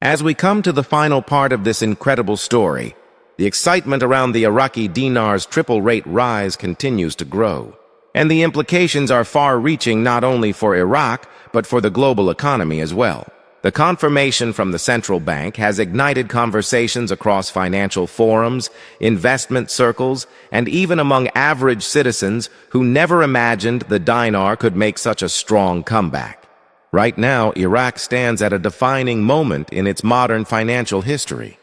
As we come to the final part of this incredible story, the excitement around the Iraqi dinar's triple-rate rise continues to grow. And the implications are far-reaching not only for Iraq, but for the global economy as well. The confirmation from the central bank has ignited conversations across financial forums, investment circles, and even among average citizens who never imagined the dinar could make such a strong comeback. Right now, Iraq stands at a defining moment in its modern financial history.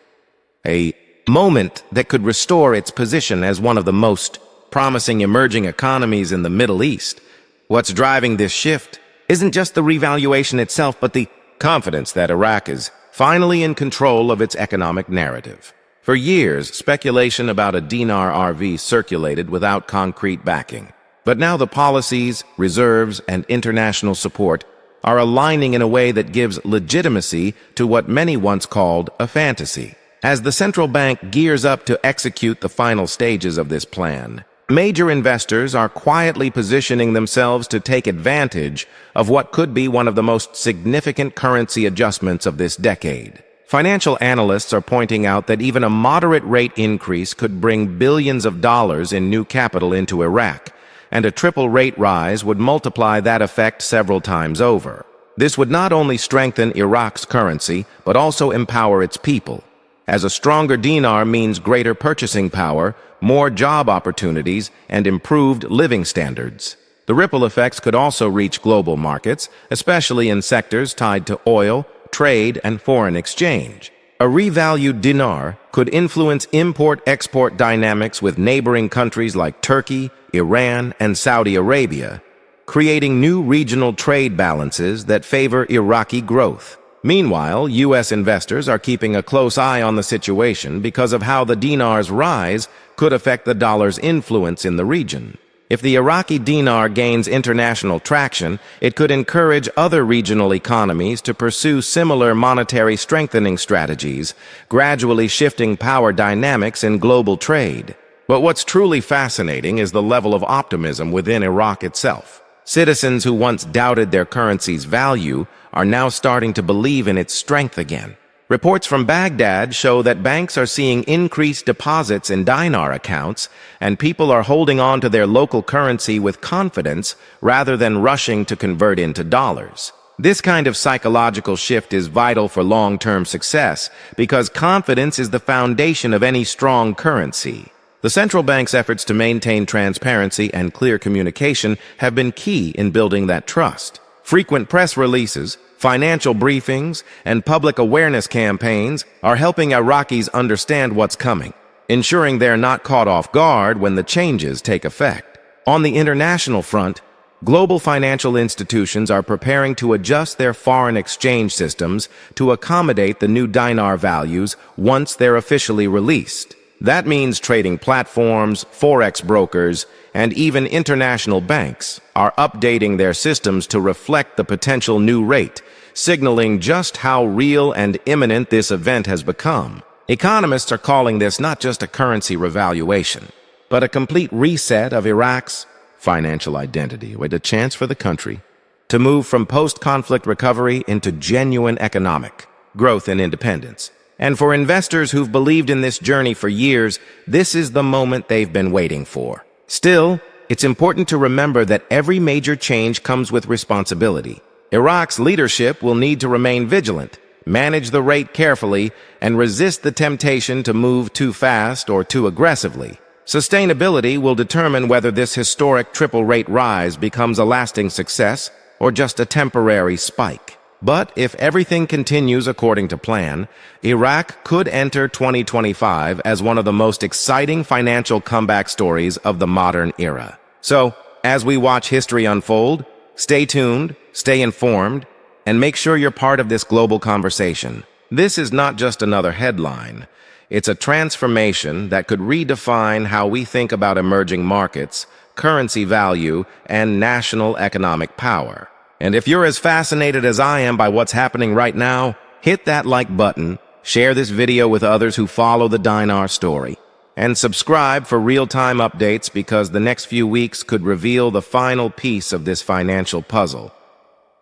A moment that could restore its position as one of the most promising emerging economies in the Middle East. What's driving this shift isn't just the revaluation itself, but the confidence that Iraq is finally in control of its economic narrative. For years, speculation about a dinar RV circulated without concrete backing. But now the policies, reserves, and international support are aligning in a way that gives legitimacy to what many once called a fantasy. As the central bank gears up to execute the final stages of this plan, major investors are quietly positioning themselves to take advantage of what could be one of the most significant currency adjustments of this decade. Financial analysts are pointing out that even a moderate rate increase could bring billions of dollars in new capital into Iraq, and a triple rate rise would multiply that effect several times over. This would not only strengthen Iraq's currency, but also empower its people, as a stronger dinar means greater purchasing power, more job opportunities, and improved living standards. The ripple effects could also reach global markets, especially in sectors tied to oil, trade, and foreign exchange. A revalued dinar could influence import-export dynamics with neighboring countries like Turkey, Iran, and Saudi Arabia, creating new regional trade balances that favor Iraqi growth. Meanwhile, U.S. investors are keeping a close eye on the situation because of how the dinar's rise could affect the dollar's influence in the region. If the Iraqi dinar gains international traction, it could encourage other regional economies to pursue similar monetary strengthening strategies, gradually shifting power dynamics in global trade. But what's truly fascinating is the level of optimism within Iraq itself. Citizens who once doubted their currency's value are now starting to believe in its strength again. Reports from Baghdad show that banks are seeing increased deposits in dinar accounts, and people are holding on to their local currency with confidence rather than rushing to convert into dollars. This kind of psychological shift is vital for long-term success because confidence is the foundation of any strong currency. The central bank's efforts to maintain transparency and clear communication have been key in building that trust. Frequent press releases, financial briefings, and public awareness campaigns are helping Iraqis understand what's coming, ensuring they're not caught off guard when the changes take effect. On the international front, global financial institutions are preparing to adjust their foreign exchange systems to accommodate the new dinar values once they're officially released. That means trading platforms, Forex brokers, and even international banks are updating their systems to reflect the potential new rate, signaling just how real and imminent this event has become. Economists are calling this not just a currency revaluation, but a complete reset of Iraq's financial identity, with a chance for the country to move from post-conflict recovery into genuine economic growth and independence. And for investors who've believed in this journey for years, this is the moment they've been waiting for. Still, it's important to remember that every major change comes with responsibility. Iraq's leadership will need to remain vigilant, manage the rate carefully, and resist the temptation to move too fast or too aggressively. Sustainability will determine whether this historic triple-rate rise becomes a lasting success or just a temporary spike. But if everything continues according to plan, Iraq could enter 2025 as one of the most exciting financial comeback stories of the modern era. So, as we watch history unfold, stay tuned, stay informed, and make sure you're part of this global conversation. This is not just another headline. It's a transformation that could redefine how we think about emerging markets, currency value, and national economic power. And if you're as fascinated as I am by what's happening right now, hit that like button, share this video with others who follow the dinar story, and subscribe for real-time updates because the next few weeks could reveal the final piece of this financial puzzle.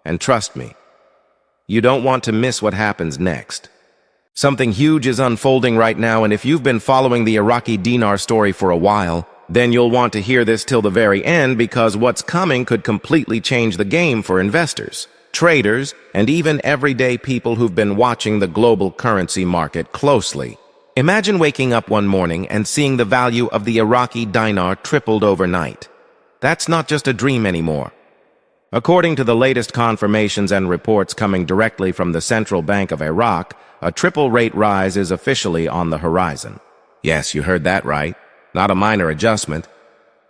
And trust me, you don't want to miss what happens next. Something huge is unfolding right now, and if you've been following the Iraqi dinar story for a while, then you'll want to hear this till the very end, because what's coming could completely change the game for investors, traders, and even everyday people who've been watching the global currency market closely. Imagine waking up one morning and seeing the value of the Iraqi dinar tripled overnight. That's not just a dream anymore. According to the latest confirmations and reports coming directly from the Central Bank of Iraq, a triple rate rise is officially on the horizon. Yes, you heard that right. Not a minor adjustment,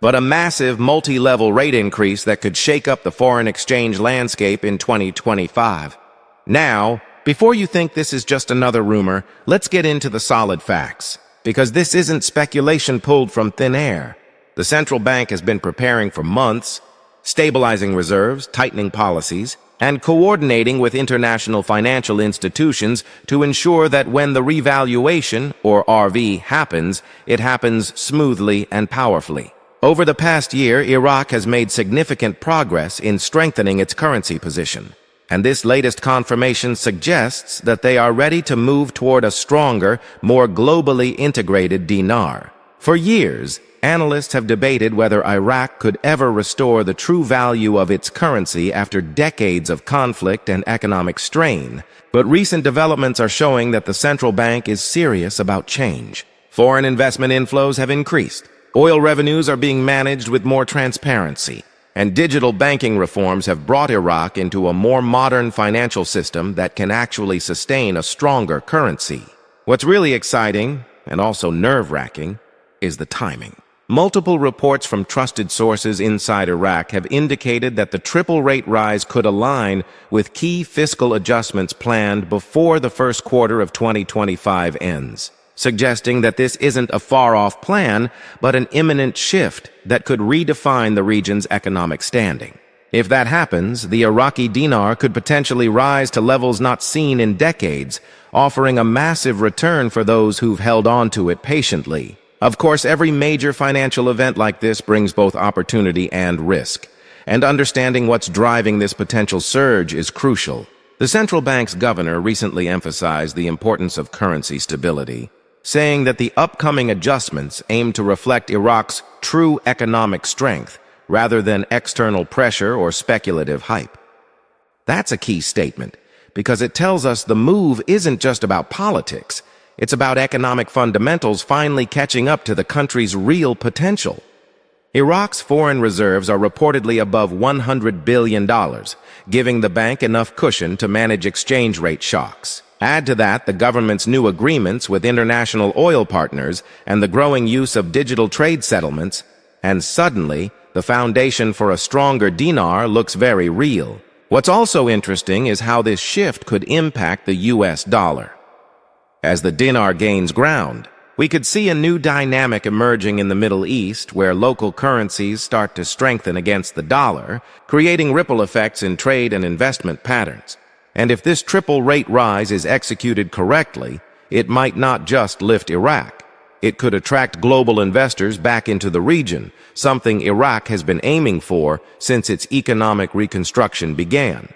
but a massive multi-level rate increase that could shake up the foreign exchange landscape in 2025. Now, before you think this is just another rumor, let's get into the solid facts, because this isn't speculation pulled from thin air. The central bank has been preparing for months, stabilizing reserves, tightening policies, and coordinating with international financial institutions to ensure that when the revaluation, or RV, happens, it happens smoothly and powerfully. Over the past year, Iraq has made significant progress in strengthening its currency position, and this latest confirmation suggests that they are ready to move toward a stronger, more globally integrated dinar. For years, analysts have debated whether Iraq could ever restore the true value of its currency after decades of conflict and economic strain, but recent developments are showing that the central bank is serious about change. Foreign investment inflows have increased, oil revenues are being managed with more transparency, and digital banking reforms have brought Iraq into a more modern financial system that can actually sustain a stronger currency. What's really exciting, and also nerve-wracking, is the timing. Multiple reports from trusted sources inside Iraq have indicated that the triple rate rise could align with key fiscal adjustments planned before the first quarter of 2025 ends, suggesting that this isn't a far-off plan, but an imminent shift that could redefine the region's economic standing. If that happens, the Iraqi dinar could potentially rise to levels not seen in decades, offering a massive return for those who've held on to it patiently. Of course, every major financial event like this brings both opportunity and risk, and understanding what's driving this potential surge is crucial. The central bank's governor recently emphasized the importance of currency stability, saying that the upcoming adjustments aim to reflect Iraq's true economic strength rather than external pressure or speculative hype. That's a key statement, because it tells us the move isn't just about politics. It's about economic fundamentals finally catching up to the country's real potential. Iraq's foreign reserves are reportedly above $100 billion, giving the bank enough cushion to manage exchange rate shocks. Add to that the government's new agreements with international oil partners and the growing use of digital trade settlements, and suddenly, the foundation for a stronger dinar looks very real. What's also interesting is how this shift could impact the US dollar. As the dinar gains ground, we could see a new dynamic emerging in the Middle East where local currencies start to strengthen against the dollar, creating ripple effects in trade and investment patterns. And if this triple rate rise is executed correctly, it might not just lift Iraq. It could attract global investors back into the region, something Iraq has been aiming for since its economic reconstruction began.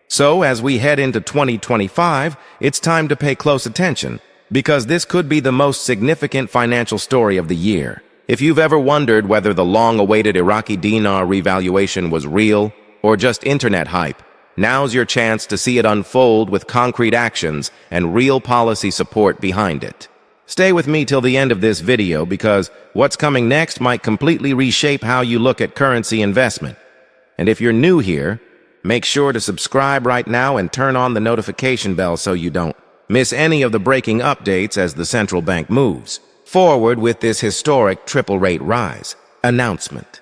So, as we head into 2025, it's time to pay close attention, because this could be the most significant financial story of the year. If you've ever wondered whether the long-awaited Iraqi dinar revaluation was real or just internet hype, now's your chance to see it unfold with concrete actions and real policy support behind it. Stay with me till the end of this video, because what's coming next might completely reshape how you look at currency investment. And if you're new here, make sure to subscribe right now and turn on the notification bell so you don't miss any of the breaking updates as the central bank moves forward with this historic triple rate rise announcement.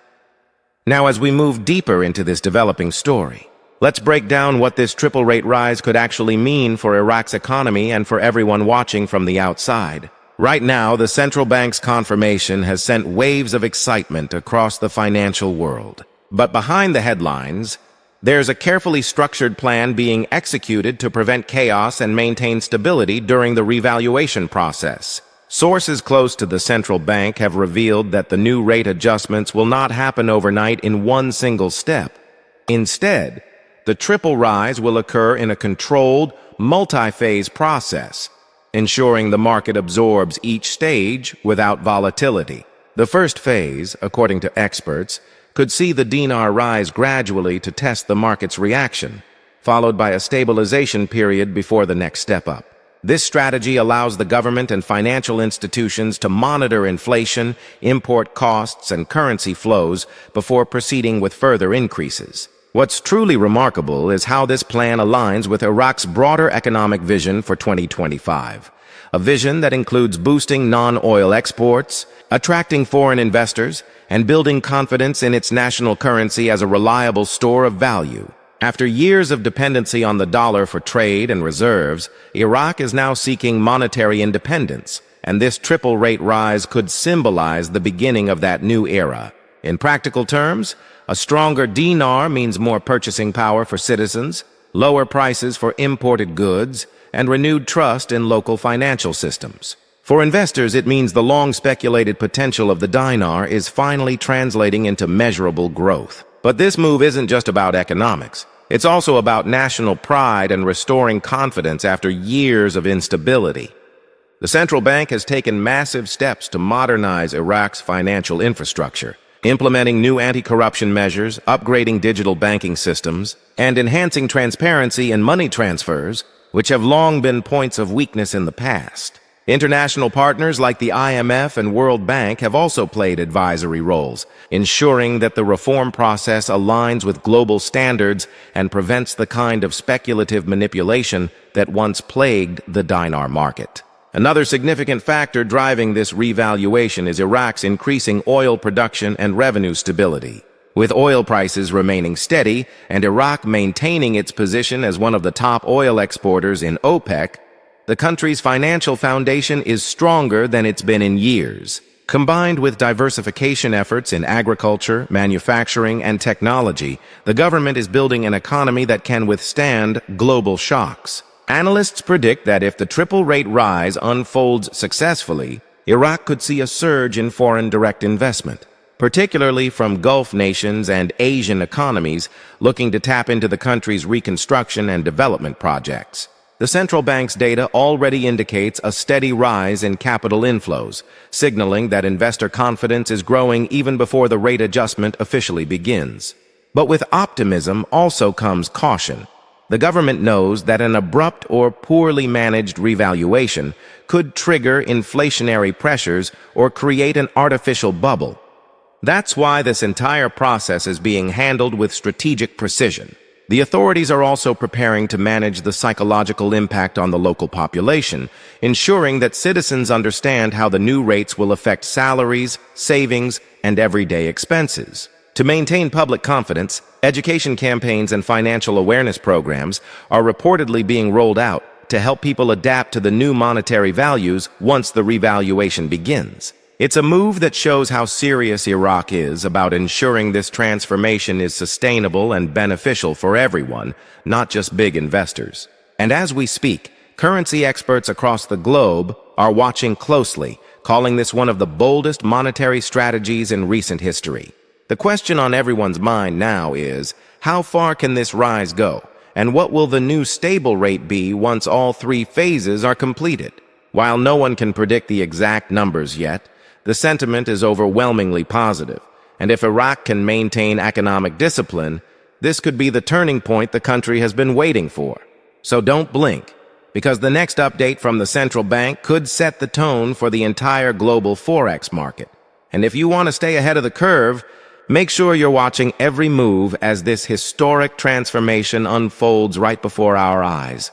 Now, as we move deeper into this developing story, let's break down what this triple rate rise could actually mean for Iraq's economy and for everyone watching from the outside. Right now, the central bank's confirmation has sent waves of excitement across the financial world. But behind the headlines, there's a carefully structured plan being executed to prevent chaos and maintain stability during the revaluation process. Sources close to the central bank have revealed that the new rate adjustments will not happen overnight in one single step. Instead, the triple rise will occur in a controlled, multi-phase process. ensuring the market absorbs each stage without volatility. The first phase, according to experts, could see the dinar rise gradually to test the market's reaction, followed by a stabilization period before the next step up. This strategy allows the government and financial institutions to monitor inflation, import costs, and currency flows before proceeding with further increases. What's truly remarkable is how this plan aligns with Iraq's broader economic vision for 2025, a vision that includes boosting non-oil exports, attracting foreign investors, and building confidence in its national currency as a reliable store of value. After years of dependency on the dollar for trade and reserves, Iraq is now seeking monetary independence, and this triple rate rise could symbolize the beginning of that new era. In practical terms, a stronger dinar means more purchasing power for citizens, lower prices for imported goods, and renewed trust in local financial systems. For investors, it means the long-speculated potential of the dinar is finally translating into measurable growth. But this move isn't just about economics. It's also about national pride and restoring confidence after years of instability. The central bank has taken massive steps to modernize Iraq's financial infrastructure, implementing new anti-corruption measures, upgrading digital banking systems, and enhancing transparency in money transfers, which have long been points of weakness in the past. International partners like the IMF and World Bank have also played advisory roles, ensuring that the reform process aligns with global standards and prevents the kind of speculative manipulation that once plagued the dinar market. Another significant factor driving this revaluation is Iraq's increasing oil production and revenue stability. With oil prices remaining steady and Iraq maintaining its position as one of the top oil exporters in OPEC, the country's financial foundation is stronger than it's been in years. Combined with diversification efforts in agriculture, manufacturing, and technology, the government is building an economy that can withstand global shocks. Analysts predict that if the triple rate rise unfolds successfully, Iraq could see a surge in foreign direct investment, particularly from Gulf nations and Asian economies looking to tap into the country's reconstruction and development projects. The central bank's data already indicates a steady rise in capital inflows, signaling that investor confidence is growing even before the rate adjustment officially begins. But with optimism also comes caution. The government knows that an abrupt or poorly managed revaluation could trigger inflationary pressures or create an artificial bubble. That's why this entire process is being handled with strategic precision. The authorities are also preparing to manage the psychological impact on the local population, ensuring that citizens understand how the new rates will affect salaries, savings, and everyday expenses. To maintain public confidence, education campaigns and financial awareness programs are reportedly being rolled out to help people adapt to the new monetary values once the revaluation begins. It's a move that shows how serious Iraq is about ensuring this transformation is sustainable and beneficial for everyone, not just big investors. And as we speak, currency experts across the globe are watching closely, calling this one of the boldest monetary strategies in recent history. The question on everyone's mind now is, how far can this rise go? And what will the new stable rate be once all three phases are completed? While no one can predict the exact numbers yet, the sentiment is overwhelmingly positive, and if Iraq can maintain economic discipline, this could be the turning point the country has been waiting for. So don't blink, because the next update from the central bank could set the tone for the entire global Forex market. And if you want to stay ahead of the curve, make sure you're watching every move as this historic transformation unfolds right before our eyes.